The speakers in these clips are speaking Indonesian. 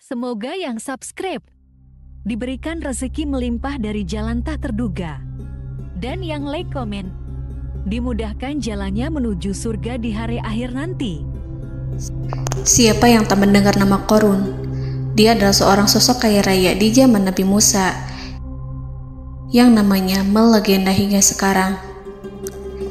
Semoga yang subscribe diberikan rezeki melimpah dari jalan tak terduga. Dan yang like komen, dimudahkan jalannya menuju surga di hari akhir nanti. Siapa yang tak mendengar nama Qorun? Dia adalah seorang sosok kaya raya di zaman Nabi Musa yang namanya melegenda hingga sekarang.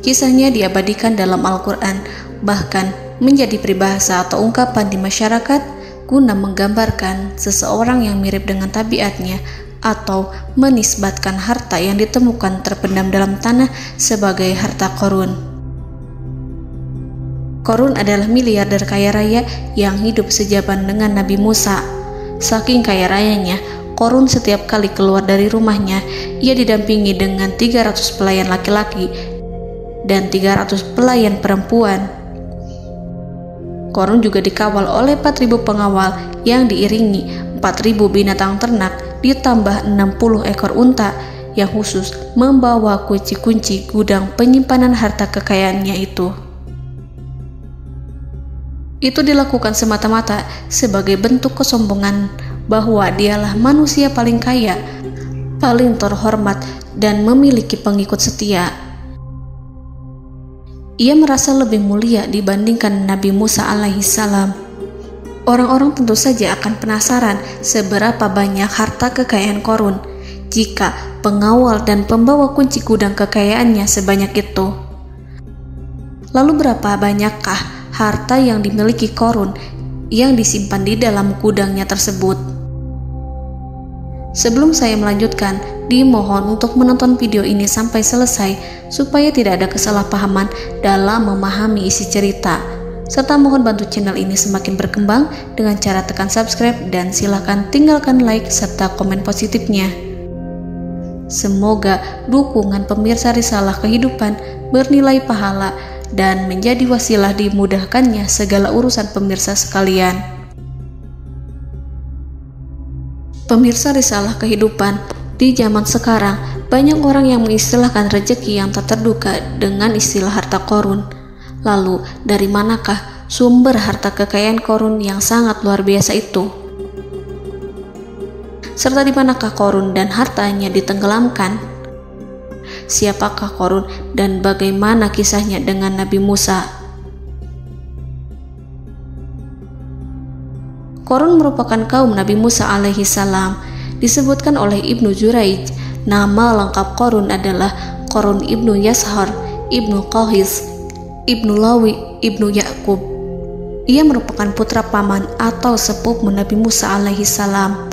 Kisahnya diabadikan dalam Al-Quran, bahkan menjadi peribahasa atau ungkapan di masyarakat guna menggambarkan seseorang yang mirip dengan tabiatnya atau menisbatkan harta yang ditemukan terpendam dalam tanah sebagai harta Qorun. Qorun adalah miliarder kaya raya yang hidup sejaman dengan Nabi Musa. Saking kaya rayanya, Qorun setiap kali keluar dari rumahnya, ia didampingi dengan 300 pelayan laki-laki dan 300 pelayan perempuan. Qorun juga dikawal oleh 4.000 pengawal yang diiringi 4.000 binatang ternak ditambah 60 ekor unta yang khusus membawa kunci-kunci gudang penyimpanan harta kekayaannya itu. Itu dilakukan semata-mata sebagai bentuk kesombongan bahwa dialah manusia paling kaya, paling terhormat, dan memiliki pengikut setia. Ia merasa lebih mulia dibandingkan Nabi Musa alaihissalam. Orang-orang tentu saja akan penasaran seberapa banyak harta kekayaan Qorun jika pengawal dan pembawa kunci gudang kekayaannya sebanyak itu. Lalu berapa banyakkah harta yang dimiliki Qorun yang disimpan di dalam gudangnya tersebut? Sebelum saya melanjutkan, dimohon untuk menonton video ini sampai selesai supaya tidak ada kesalahpahaman dalam memahami isi cerita, serta mohon bantu channel ini semakin berkembang dengan cara tekan subscribe dan silakan tinggalkan like serta komen positifnya. Semoga dukungan pemirsa Risalah Kehidupan bernilai pahala dan menjadi wasilah dimudahkannya segala urusan pemirsa sekalian. Pemirsa Risalah Kehidupan, di zaman sekarang banyak orang yang mengistilahkan rezeki yang tak terduga dengan istilah harta Qorun. Lalu dari manakah sumber harta kekayaan Qorun yang sangat luar biasa itu? Serta di manakah Qorun dan hartanya ditenggelamkan? Siapakah Qorun dan bagaimana kisahnya dengan Nabi Musa? Qorun merupakan kaum Nabi Musa alaihissalam. Disebutkan oleh Ibnu Jurayj, nama lengkap Qorun adalah Qorun ibnu Yashar, ibnu Qahis, ibnu Lawi, ibnu Yakub. Ia merupakan putra paman atau sepupu Nabi Musa alaihissalam.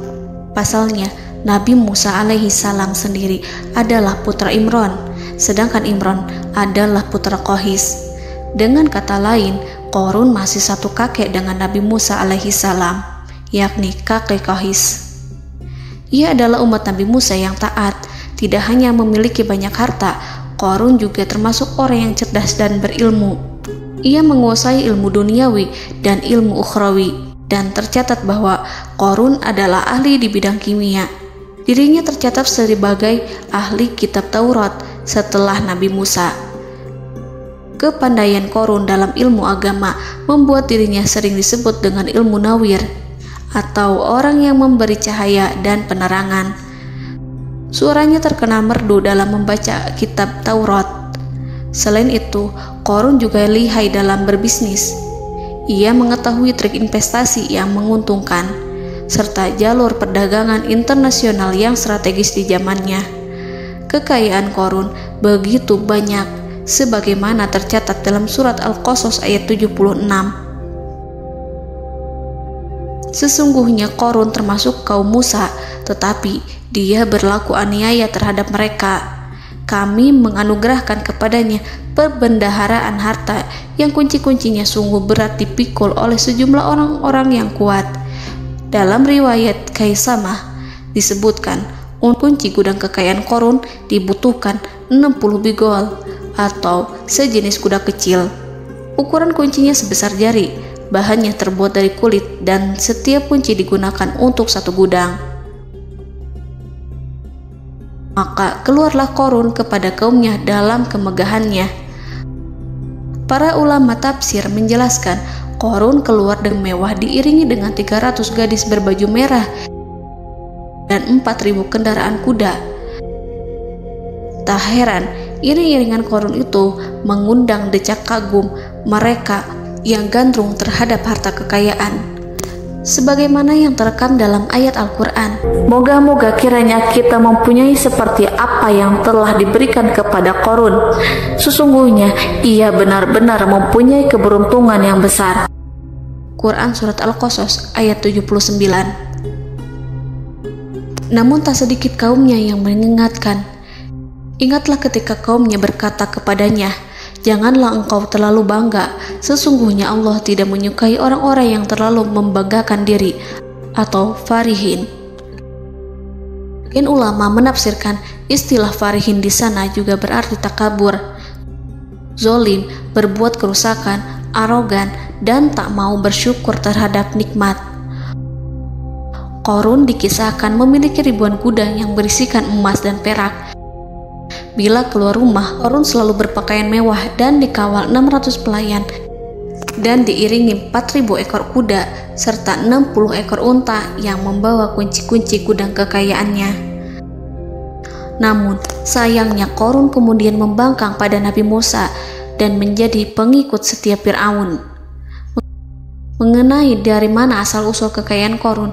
Pasalnya, Nabi Musa alaihissalam sendiri adalah putra Imran, sedangkan Imran adalah putra Qahis. Dengan kata lain, Qorun masih satu kakek dengan Nabi Musa alaihissalam, yakni kakek Qahis. Ia adalah umat Nabi Musa yang taat. Tidak hanya memiliki banyak harta, Qorun juga termasuk orang yang cerdas dan berilmu. Ia menguasai ilmu duniawi dan ilmu ukhrawi, dan tercatat bahwa Qorun adalah ahli di bidang kimia. Dirinya tercatat sebagai ahli kitab Taurat setelah Nabi Musa. Kepandaian Qorun dalam ilmu agama membuat dirinya sering disebut dengan ilmu nawir, atau orang yang memberi cahaya dan penerangan. Suaranya terkenal merdu dalam membaca kitab Taurat. Selain itu, Qorun juga lihai dalam berbisnis. Ia mengetahui trik investasi yang menguntungkan, serta jalur perdagangan internasional yang strategis di zamannya. Kekayaan Qorun begitu banyak, sebagaimana tercatat dalam surat Al-Qasas ayat 76. Sesungguhnya Qorun termasuk kaum Musa, tetapi dia berlaku aniaya terhadap mereka. Kami menganugerahkan kepadanya perbendaharaan harta yang kunci-kuncinya sungguh berat dipikul oleh sejumlah orang-orang yang kuat. Dalam riwayat Kaisamah disebutkan, kunci gudang kekayaan Qorun dibutuhkan 60 bigol atau sejenis kuda kecil. Ukuran kuncinya sebesar jari, bahannya terbuat dari kulit, dan setiap kunci digunakan untuk satu gudang. Maka keluarlah Qorun kepada kaumnya dalam kemegahannya. Para ulama tafsir menjelaskan Qarun keluar dengan mewah diiringi dengan 300 gadis berbaju merah dan 4.000 kendaraan kuda. Tak heran, iring-iringan Qarun itu mengundang decak kagum mereka yang gandrung terhadap harta kekayaan. Sebagaimana yang terekam dalam ayat Al-Quran, moga-moga kiranya kita mempunyai seperti apa yang telah diberikan kepada Qarun. Sesungguhnya ia benar-benar mempunyai keberuntungan yang besar. Quran Surat Al-Qasas ayat 79. Namun tak sedikit kaumnya yang mengingatkan. Ingatlah ketika kaumnya berkata kepadanya, janganlah engkau terlalu bangga, sesungguhnya Allah tidak menyukai orang-orang yang terlalu membanggakan diri atau farihin. Ulama menafsirkan istilah farihin di sana juga berarti takabur, zolim, berbuat kerusakan, arogan, dan tak mau bersyukur terhadap nikmat. Qarun dikisahkan memiliki ribuan kuda yang berisikan emas dan perak. Bila keluar rumah, Qarun selalu berpakaian mewah dan dikawal 600 pelayan dan diiringi 4.000 ekor kuda serta 60 ekor unta yang membawa kunci-kunci gudang kekayaannya. Namun, sayangnya Qarun kemudian membangkang pada Nabi Musa dan menjadi pengikut setia Fir'aun. Mengenai dari mana asal-usul kekayaan Qarun,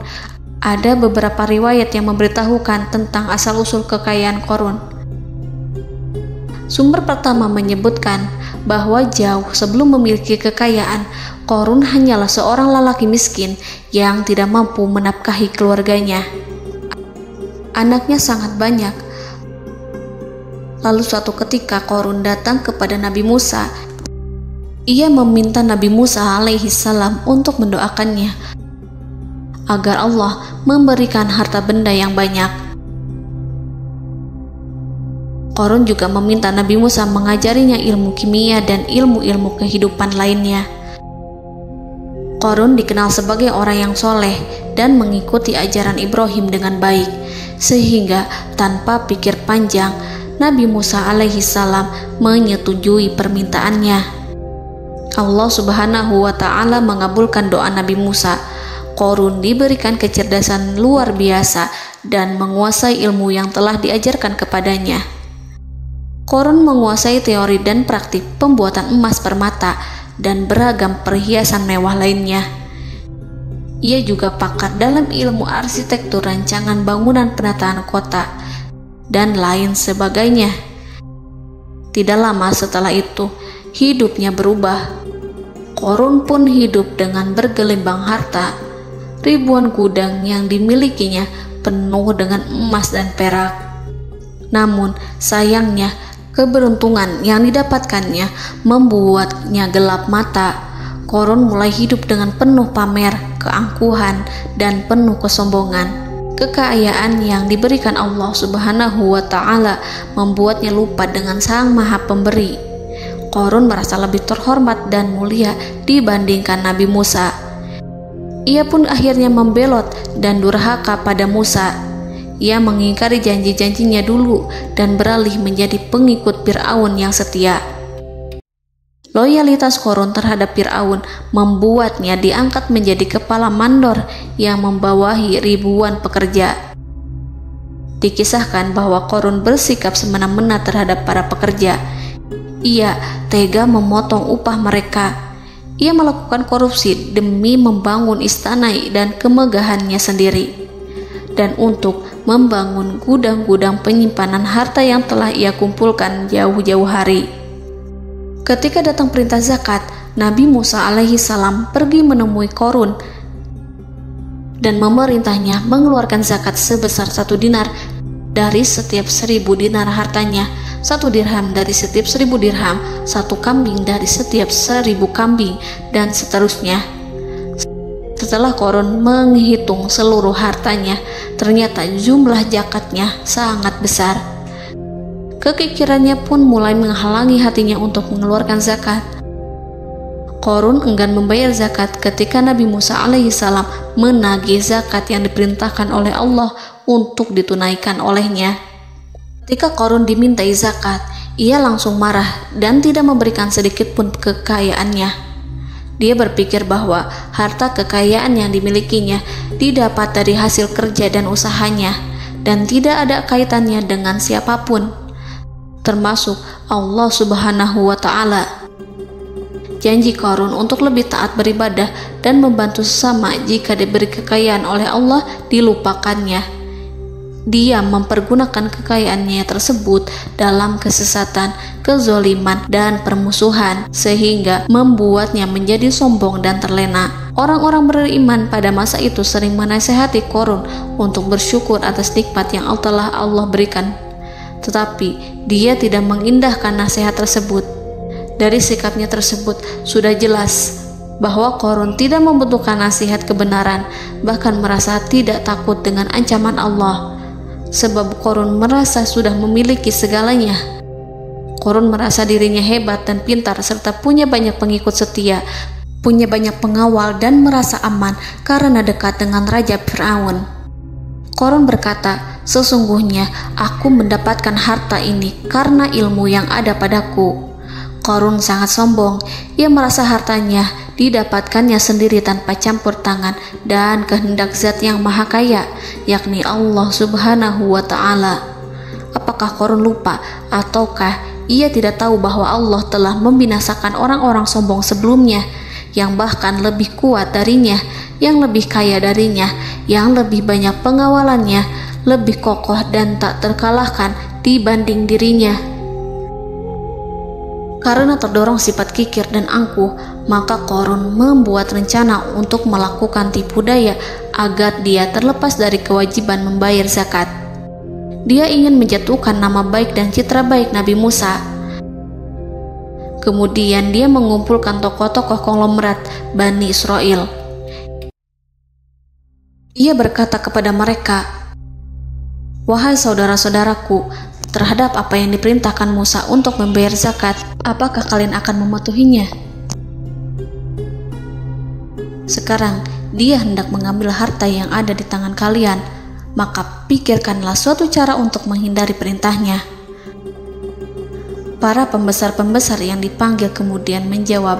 ada beberapa riwayat yang memberitahukan tentang asal-usul kekayaan Qarun. Sumber pertama menyebutkan bahwa jauh sebelum memiliki kekayaan, Qarun hanyalah seorang lelaki miskin yang tidak mampu menafkahi keluarganya. Anaknya sangat banyak. Lalu suatu ketika Qarun datang kepada Nabi Musa. Ia meminta Nabi Musa alaihi salam untuk mendoakannya agar Allah memberikan harta benda yang banyak. Qarun juga meminta Nabi Musa mengajarinya ilmu kimia dan ilmu-ilmu kehidupan lainnya. Qarun dikenal sebagai orang yang soleh dan mengikuti ajaran Ibrahim dengan baik, sehingga tanpa pikir panjang, Nabi Musa alaihi salam menyetujui permintaannya. Allah Subhanahu wa ta'ala mengabulkan doa Nabi Musa. Qarun diberikan kecerdasan luar biasa dan menguasai ilmu yang telah diajarkan kepadanya. Qarun menguasai teori dan praktik pembuatan emas permata dan beragam perhiasan mewah lainnya. Ia juga pakar dalam ilmu arsitektur, rancangan bangunan, penataan kota, dan lain sebagainya. Tidak lama setelah itu, hidupnya berubah. Qarun pun hidup dengan bergelimbang harta. Ribuan gudang yang dimilikinya penuh dengan emas dan perak. Namun, sayangnya, keberuntungan yang didapatkannya membuatnya gelap mata. Qarun mulai hidup dengan penuh pamer, keangkuhan, dan penuh kesombongan. Kekayaan yang diberikan Allah Subhanahu wa ta'ala membuatnya lupa dengan Sang Maha Pemberi. Qarun merasa lebih terhormat dan mulia dibandingkan Nabi Musa. Ia pun akhirnya membelot dan durhaka pada Musa. Ia mengingkari janji-janjinya dulu dan beralih menjadi pengikut Fir'aun yang setia. Loyalitas Qarun terhadap Fir'aun membuatnya diangkat menjadi kepala mandor yang membawahi ribuan pekerja. Dikisahkan bahwa Qarun bersikap semena-mena terhadap para pekerja. Ia tega memotong upah mereka. Ia melakukan korupsi demi membangun istana dan kemegahannya sendiri, dan untuk membangun gudang-gudang penyimpanan harta yang telah ia kumpulkan jauh-jauh hari. Ketika datang perintah zakat, Nabi Musa alaihi salam pergi menemui Qarun dan memerintahnya mengeluarkan zakat sebesar 1 dinar dari setiap 1000 dinar hartanya, 1 dirham dari setiap 1000 dirham, 1 kambing dari setiap 1000 kambing, dan seterusnya. Setelah Qarun menghitung seluruh hartanya, ternyata jumlah zakatnya sangat besar. Kekikirannya pun mulai menghalangi hatinya untuk mengeluarkan zakat. Qarun enggan membayar zakat ketika Nabi Musa alaihissalam menagih zakat yang diperintahkan oleh Allah untuk ditunaikan olehnya. Ketika Qarun dimintai zakat, ia langsung marah dan tidak memberikan sedikit pun kekayaannya. Dia berpikir bahwa harta kekayaan yang dimilikinya didapat dari hasil kerja dan usahanya, dan tidak ada kaitannya dengan siapapun, termasuk Allah Subhanahu wa Ta'ala. Janji Qarun untuk lebih taat beribadah dan membantu sesama jika diberi kekayaan oleh Allah dilupakannya. Dia mempergunakan kekayaannya tersebut dalam kesesatan, kezoliman, dan permusuhan, sehingga membuatnya menjadi sombong dan terlena. Orang-orang beriman pada masa itu sering menasihati Qarun untuk bersyukur atas nikmat yang telah Allah berikan, tetapi dia tidak mengindahkan nasihat tersebut. Dari sikapnya tersebut sudah jelas bahwa Qarun tidak membutuhkan nasihat kebenaran, bahkan merasa tidak takut dengan ancaman Allah. Sebab Qarun merasa sudah memiliki segalanya. Qarun merasa dirinya hebat dan pintar serta punya banyak pengikut setia, punya banyak pengawal dan merasa aman karena dekat dengan Raja Fir'aun. Qarun berkata, "Sesungguhnya aku mendapatkan harta ini karena ilmu yang ada padaku." Qarun sangat sombong. Ia merasa hartanya didapatkannya sendiri tanpa campur tangan dan kehendak Zat yang Maha Kaya, yakni Allah Subhanahu wa Ta'ala. Apakah Qarun lupa ataukah ia tidak tahu bahwa Allah telah membinasakan orang-orang sombong sebelumnya yang bahkan lebih kuat darinya, yang lebih kaya darinya, yang lebih banyak pengawalannya, lebih kokoh dan tak terkalahkan dibanding dirinya? Karena terdorong sifat kikir dan angkuh, maka Qarun membuat rencana untuk melakukan tipu daya agar dia terlepas dari kewajiban membayar zakat. Dia ingin menjatuhkan nama baik dan citra baik Nabi Musa. Kemudian dia mengumpulkan tokoh-tokoh konglomerat Bani Israel. Ia berkata kepada mereka, "Wahai saudara-saudaraku, terhadap apa yang diperintahkan Musa untuk membayar zakat, apakah kalian akan mematuhinya? Sekarang dia hendak mengambil harta yang ada di tangan kalian, maka pikirkanlah suatu cara untuk menghindari perintahnya." Para pembesar-pembesar yang dipanggil kemudian menjawab,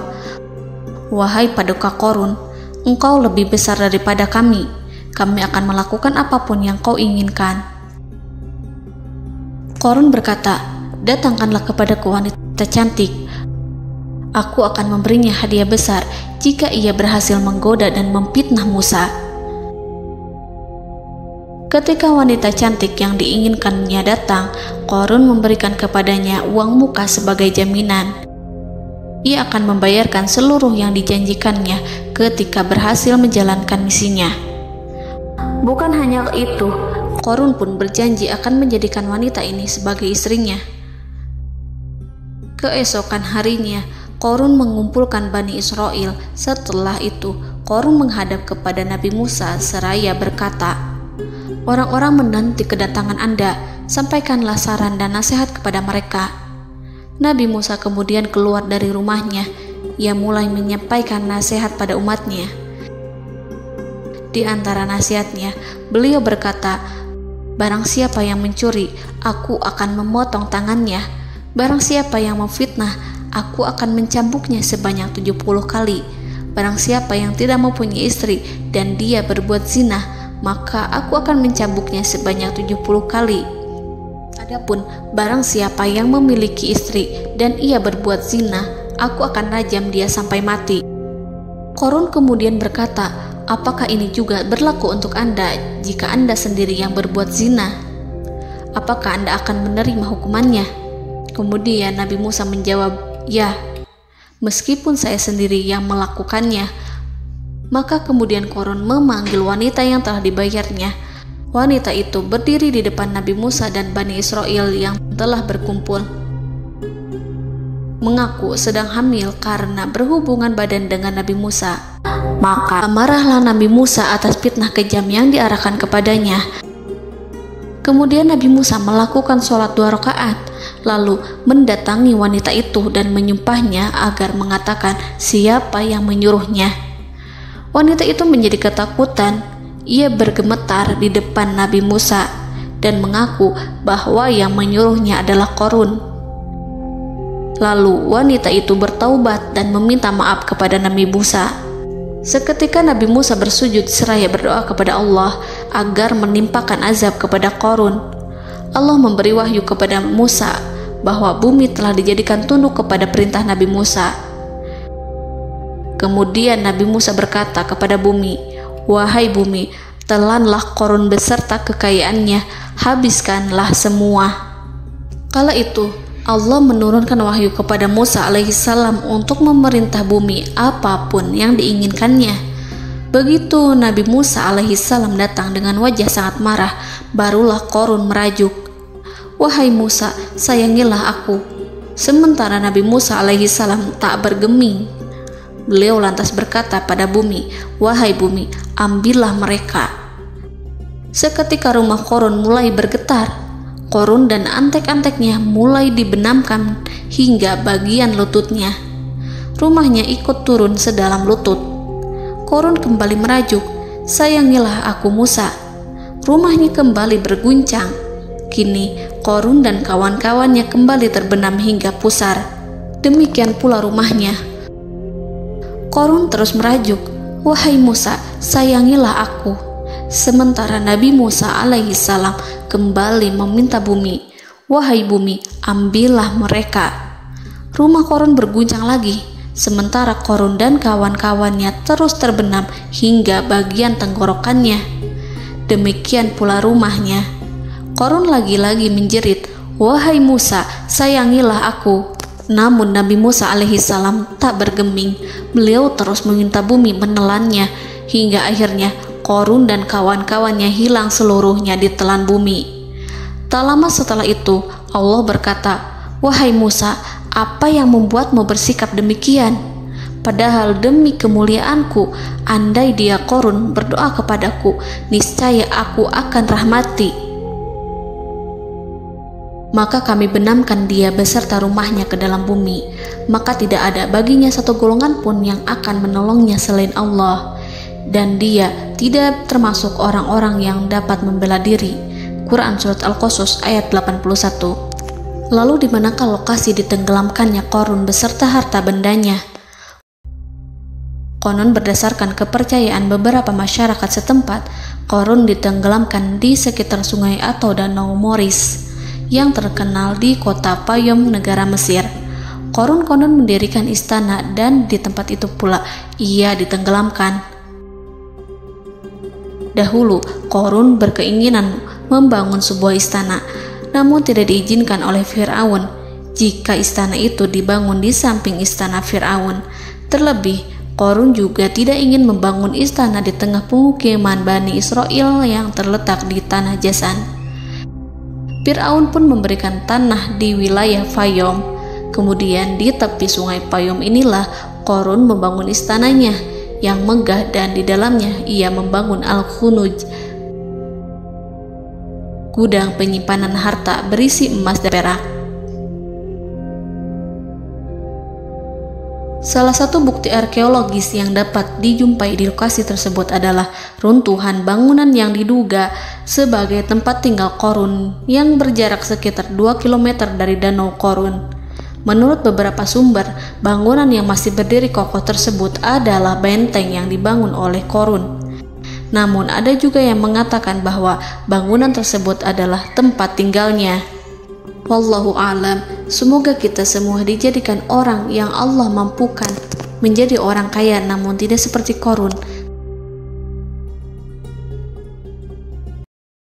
"Wahai paduka Qarun, engkau lebih besar daripada kami. Kami akan melakukan apapun yang kau inginkan." Qarun berkata, "Datangkanlah kepadaku wanita cantik. Aku akan memberinya hadiah besar jika ia berhasil menggoda dan memfitnah Musa." Ketika wanita cantik yang diinginkannya datang, Qarun memberikan kepadanya uang muka sebagai jaminan. Ia akan membayarkan seluruh yang dijanjikannya ketika berhasil menjalankan misinya. Bukan hanya itu, Qarun pun berjanji akan menjadikan wanita ini sebagai istrinya. Keesokan harinya, Qarun mengumpulkan Bani Israel. Setelah itu, Qarun menghadap kepada Nabi Musa seraya berkata, "Orang-orang menanti kedatangan Anda, sampaikanlah saran dan nasihat kepada mereka." Nabi Musa kemudian keluar dari rumahnya. Ia mulai menyampaikan nasihat pada umatnya. Di antara nasihatnya, beliau berkata, "Barang siapa yang mencuri, aku akan memotong tangannya. Barang siapa yang memfitnah, aku akan mencambuknya sebanyak 70 kali. Barang siapa yang tidak mempunyai istri dan dia berbuat zina, maka aku akan mencambuknya sebanyak 70 kali. Adapun barang siapa yang memiliki istri dan ia berbuat zina, aku akan rajam dia sampai mati." Qarun kemudian berkata, "Apakah ini juga berlaku untuk Anda jika Anda sendiri yang berbuat zina? Apakah Anda akan menerima hukumannya?" Kemudian Nabi Musa menjawab, "Ya, meskipun saya sendiri yang melakukannya." Maka kemudian Qarun memanggil wanita yang telah dibayarnya. Wanita itu berdiri di depan Nabi Musa dan Bani Israel yang telah berkumpul, mengaku sedang hamil karena berhubungan badan dengan Nabi Musa. Maka marahlah Nabi Musa atas fitnah kejam yang diarahkan kepadanya. Kemudian Nabi Musa melakukan sholat 2 rakaat, lalu mendatangi wanita itu dan menyumpahnya agar mengatakan siapa yang menyuruhnya. Wanita itu menjadi ketakutan. Ia bergemetar di depan Nabi Musa dan mengaku bahwa yang menyuruhnya adalah Qarun. Lalu wanita itu bertaubat dan meminta maaf kepada Nabi Musa. Seketika Nabi Musa bersujud seraya berdoa kepada Allah agar menimpakan azab kepada Qarun. Allah memberi wahyu kepada Musa bahwa bumi telah dijadikan tunduk kepada perintah Nabi Musa. Kemudian Nabi Musa berkata kepada bumi, "Wahai bumi, telanlah Qarun beserta kekayaannya, habiskanlah semua." Kala itu Allah menurunkan wahyu kepada Musa alaihissalam untuk memerintah bumi apapun yang diinginkannya. Begitu Nabi Musa alaihissalam datang dengan wajah sangat marah, barulah Qarun merajuk, "Wahai Musa, sayangilah aku." Sementara Nabi Musa alaihissalam tak bergeming. Beliau lantas berkata pada bumi, "Wahai bumi, ambillah mereka." Seketika rumah Qarun mulai bergetar. Qarun dan antek-anteknya mulai dibenamkan hingga bagian lututnya. Rumahnya ikut turun sedalam lutut. Qarun kembali merajuk, "Sayangilah aku Musa." Rumahnya kembali berguncang. Kini Qarun dan kawan-kawannya kembali terbenam hingga pusar. Demikian pula rumahnya. Qarun terus merajuk, "Wahai Musa, sayangilah aku." Sementara Nabi Musa alaihissalam kembali meminta bumi, "Wahai bumi, ambillah mereka." Rumah Qarun berguncang lagi, sementara Qarun dan kawan-kawannya terus terbenam hingga bagian tenggorokannya. Demikian pula rumahnya. Qarun lagi-lagi menjerit, "Wahai Musa, sayangilah aku." Namun Nabi Musa alaihissalam tak bergeming. Beliau terus meminta bumi menelannya hingga akhirnya Qarun dan kawan-kawannya hilang seluruhnya ditelan bumi. Tak lama setelah itu Allah berkata, "Wahai Musa, apa yang membuatmu bersikap demikian? Padahal demi kemuliaanku, andai dia Qarun berdoa kepadaku, niscaya aku akan rahmati. Maka kami benamkan dia beserta rumahnya ke dalam bumi, maka tidak ada baginya satu golongan pun yang akan menolongnya selain Allah, dan dia tidak termasuk orang-orang yang dapat membela diri." Quran Surat Al-Qasas ayat 81. Lalu di manakah lokasi ditenggelamkannya Qarun beserta harta bendanya? Konon berdasarkan kepercayaan beberapa masyarakat setempat, Qarun ditenggelamkan di sekitar sungai atau danau Moris yang terkenal di kota Payom, negara Mesir. Qarun konon mendirikan istana dan di tempat itu pula ia ditenggelamkan. Dahulu, Qarun berkeinginan membangun sebuah istana, namun tidak diizinkan oleh Fir'aun jika istana itu dibangun di samping istana Fir'aun. Terlebih, Qarun juga tidak ingin membangun istana di tengah pemukiman Bani Israel yang terletak di tanah Jasan. Fir'aun pun memberikan tanah di wilayah Fayom. Kemudian di tepi sungai Payom inilah Qarun membangun istananya yang megah, dan di dalamnya ia membangun Al-Khunuj, gudang penyimpanan harta berisi emas dan perak. Salah satu bukti arkeologis yang dapat dijumpai di lokasi tersebut adalah runtuhan bangunan yang diduga sebagai tempat tinggal Qarun yang berjarak sekitar 2 km dari Danau Qarun. Menurut beberapa sumber, bangunan yang masih berdiri kokoh tersebut adalah benteng yang dibangun oleh Qarun. Namun ada juga yang mengatakan bahwa bangunan tersebut adalah tempat tinggalnya. Wallahu a'lam. Semoga kita semua dijadikan orang yang Allah mampukan menjadi orang kaya namun tidak seperti Qarun,